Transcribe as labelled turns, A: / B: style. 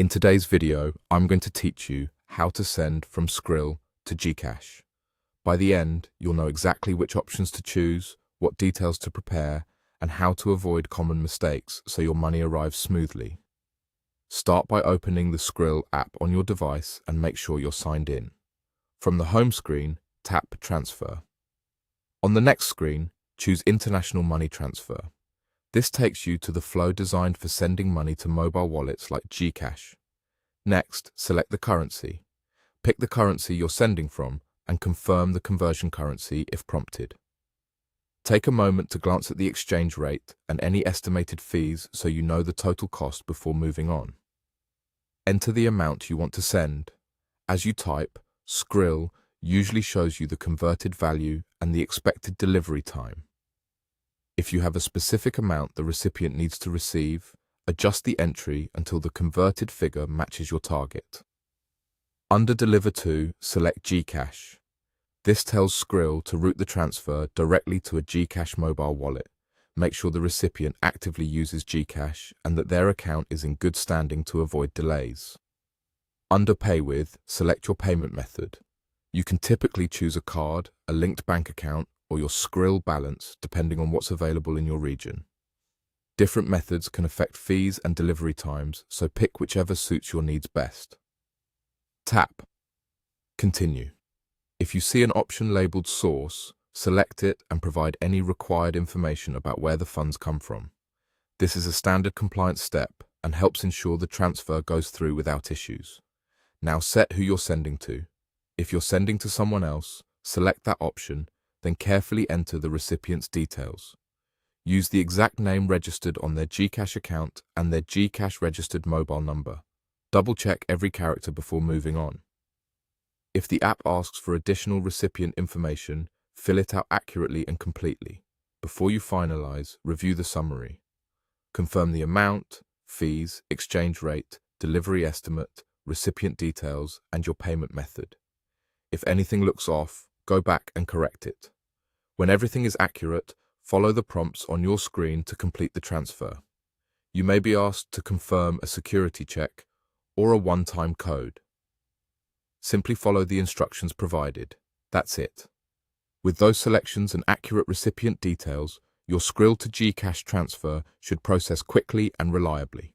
A: In today's video, I'm going to teach you how to send from Skrill to GCash. By the end, you'll know exactly which options to choose, what details to prepare, and how to avoid common mistakes so your money arrives smoothly. Start by opening the Skrill app on your device and make sure you're signed in. From the home screen, tap Transfer. On the next screen, choose International Money Transfer. This takes you to the flow designed for sending money to mobile wallets like GCash. Next, select the currency. Pick the currency you're sending from and confirm the conversion currency if prompted. Take a moment to glance at the exchange rate and any estimated fees so you know the total cost before moving on. Enter the amount you want to send. As you type, Skrill usually shows you the converted value and the expected delivery time. If you have a specific amount the recipient needs to receive, adjust the entry until the converted figure matches your target. Under Deliver To, select GCash. This tells Skrill to route the transfer directly to a GCash mobile wallet. Make sure the recipient actively uses GCash and that their account is in good standing to avoid delays. Under Pay With, select your payment method. You can typically choose a card, a linked bank account, or your Skrill balance, depending on what's available in your region. Different methods can affect fees and delivery times, so pick whichever suits your needs best. Tap Continue. If you see an option labeled Source, select it and provide any required information about where the funds come from. This is a standard compliance step and helps ensure the transfer goes through without issues. Now set who you're sending to. If you're sending to someone else, select that option, then carefully enter the recipient's details. Use the exact name registered on their GCash account and their GCash registered mobile number. Double-check every character before moving on. If the app asks for additional recipient information, fill it out accurately and completely. Before you finalize, review the summary. Confirm the amount, fees, exchange rate, delivery estimate, recipient details, and your payment method. If anything looks off, go back and correct it. When everything is accurate, follow the prompts on your screen to complete the transfer. You may be asked to confirm a security check or a one-time code. Simply follow the instructions provided. That's it. With those selections and accurate recipient details, your Skrill to GCash transfer should process quickly and reliably.